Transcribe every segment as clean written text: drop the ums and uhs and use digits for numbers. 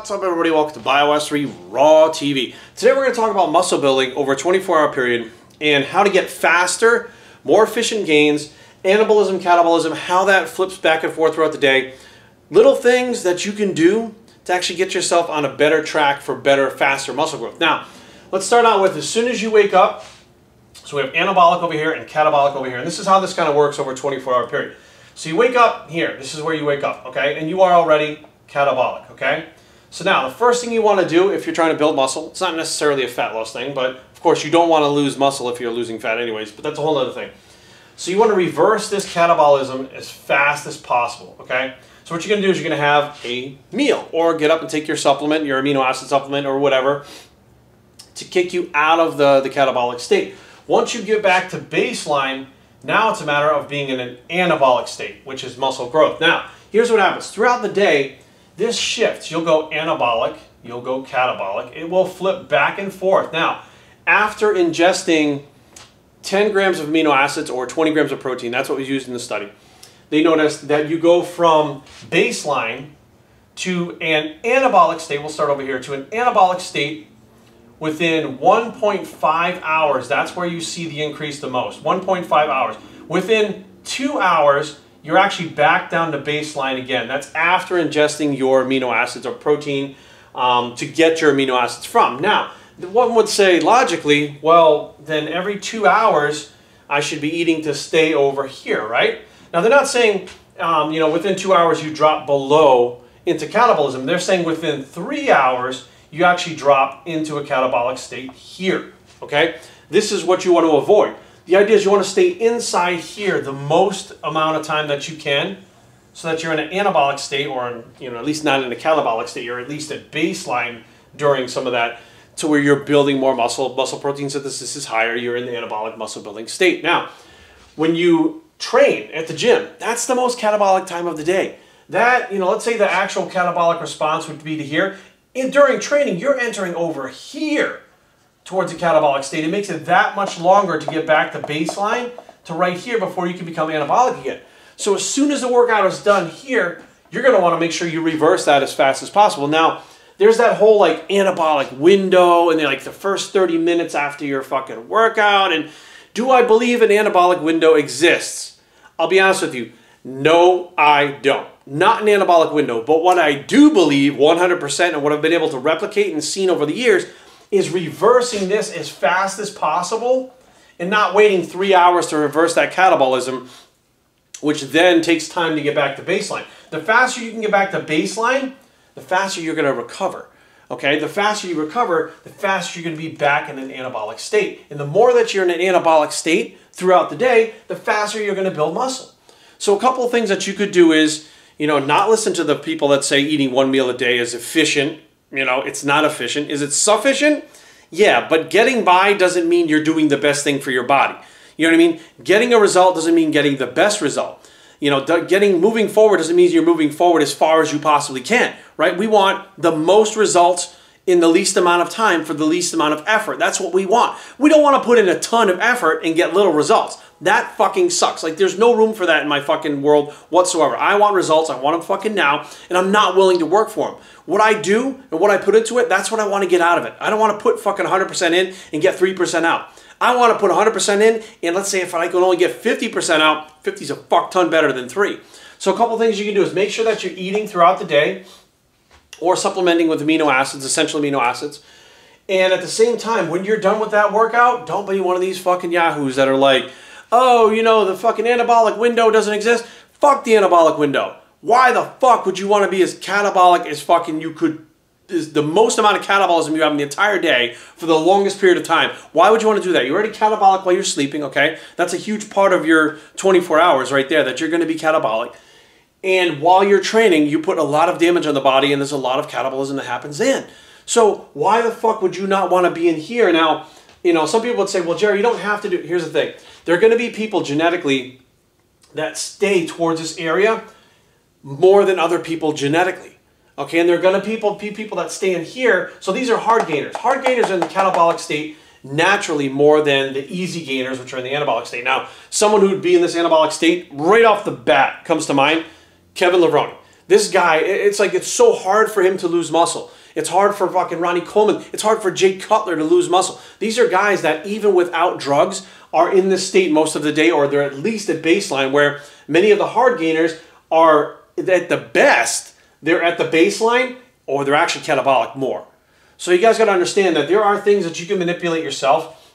What's up, everybody? Welcome to BioS3 Raw TV. Today we're going to talk about muscle building over a 24-hour period and how to get faster, more efficient gains, anabolism, catabolism, how that flips back and forth throughout the day. Little things that you can do to actually get yourself on a better track for better, faster muscle growth. Now, let's start out with as soon as you wake up. So we have anabolic over here and catabolic over here. And this is how this kind of works over a 24-hour period. So you wake up here. This is where you wake up, okay? And you are already catabolic, okay? So now, the first thing you want to do if you're trying to build muscle, it's not necessarily a fat loss thing, but of course you don't want to lose muscle if you're losing fat anyways, but that's a whole other thing. So you want to reverse this catabolism as fast as possible, okay? So what you're going to do is you're going to have a meal or get up and take your supplement, your amino acid supplement or whatever, to kick you out of the catabolic state. Once you get back to baseline, now it's a matter of being in an anabolic state, which is muscle growth. Now, here's what happens. Throughout the day, this shifts. You'll go anabolic, you'll go catabolic. It will flip back and forth. Now, after ingesting 10 grams of amino acids or 20 grams of protein, that's what was used in the study, they noticed that you go from baseline to an anabolic state, we'll start over here, to an anabolic state within 1.5 hours. That's where you see the increase the most, 1.5 hours. Within 2 hours, you're actually back down to baseline again. That's after ingesting your amino acids or protein to get your amino acids from. Now, one would say logically, well, then every 2 hours, I should be eating to stay over here, right? Now, they're not saying, you know, within 2 hours you drop below into catabolism. They're saying within 3 hours, you actually drop into a catabolic state here, okay? This is what you want to avoid. The idea is you want to stay inside here the most amount of time that you can so that you're in an anabolic state or, at least not in a catabolic state. You're at least at baseline during some of that to where you're building more muscle. Muscle protein synthesis is higher. You're in the anabolic muscle building state. Now, when you train at the gym, that's the most catabolic time of the day. That, let's say the actual catabolic response would be to here. During training, you're entering over here towards a catabolic state. It makes it that much longer to get back to baseline to right here before you can become anabolic again. So as soon as the workout is done here, you're going to want to make sure you reverse that as fast as possible. Now, there's that whole like anabolic window and then like the first 30 minutes after your fucking workout. And do I believe an anabolic window exists? I'll be honest with you. No, I don't. Not an anabolic window. But what I do believe 100% and what I've been able to replicate and seen over the years is reversing this as fast as possible and not waiting 3 hours to reverse that catabolism, which then takes time to get back to baseline. The faster you can get back to baseline, the faster you're going to recover. Okay, the faster you recover, the faster you're going to be back in an anabolic state. And the more that you're in an anabolic state throughout the day, the faster you're going to build muscle. So a couple of things that you could do is, not listen to the people that say eating one meal a day is efficient. It's not efficient. Is it sufficient? Yeah, but getting by doesn't mean you're doing the best thing for your body. You know what I mean? Getting a result doesn't mean getting the best result. Moving forward doesn't mean you're moving forward as far as you possibly can, right? We want the most results in the least amount of time for the least amount of effort. That's what we want. We don't want to put in a ton of effort and get little results. That fucking sucks. Like, there's no room for that in my fucking world whatsoever. I want results. I want them fucking now, and I'm not willing to work for them. What I do and what I put into it, that's what I want to get out of it. I don't want to put fucking 100% in and get 3% out. I want to put 100% in, and let's say if I can only get 50% out, 50 is a fuck ton better than 3. So a couple things you can do is make sure that you're eating throughout the day or supplementing with amino acids, essential amino acids. And at the same time, when you're done with that workout, don't be one of these fucking yahoos that are like, oh, the fucking anabolic window doesn't exist. Fuck the anabolic window. Why the fuck would you want to be as catabolic as fucking you could, is the most amount of catabolism you have in the entire day for the longest period of time? Why would you want to do that? You're already catabolic while you're sleeping, okay? That's a huge part of your 24 hours right there that you're going to be catabolic. And while you're training, you put a lot of damage on the body and there's a lot of catabolism that happens in. So why the fuck would you not want to be in here? Now, some people would say, well, Jerry, you don't have to do, here's the thing. There are going to be people genetically that stay towards this area more than other people genetically. Okay, and there are going to be people that stay in here. So these are hard gainers. Hard gainers are in the catabolic state naturally more than the easy gainers, which are in the anabolic state. Now, someone who would be in this anabolic state right off the bat comes to mind, Kevin Levrone. This guy, it's like it's so hard for him to lose muscle. It's hard for fucking Ronnie Coleman. It's hard for Jay Cutler to lose muscle. These are guys that even without drugs are in this state most of the day, or they're at least at baseline, where many of the hard gainers are at the best, they're at the baseline, or they're actually catabolic more. So you guys got to understand that there are things that you can manipulate yourself.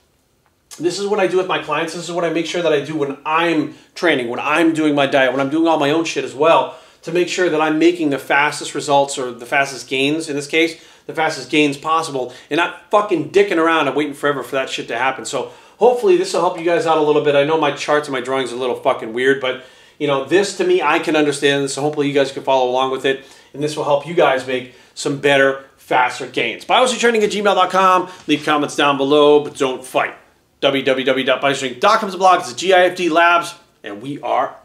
This is what I do with my clients. This is what I make sure that I do when I'm training, when I'm doing my diet, when I'm doing all my own shit as well, to make sure that I'm making the fastest results, or the fastest gains, in this case, the fastest gains possible, and not fucking dicking around and waiting forever for that shit to happen. So hopefully this will help you guys out a little bit. I know my charts and my drawings are a little fucking weird, but you know, this to me, I can understand this, so hopefully you guys can follow along with it, and this will help you guys make some better, faster gains. BioStrengthTraining@gmail.com. Leave comments down below, but don't fight. www.biostrength.com is a blog. It's a GIFD Labs, and we are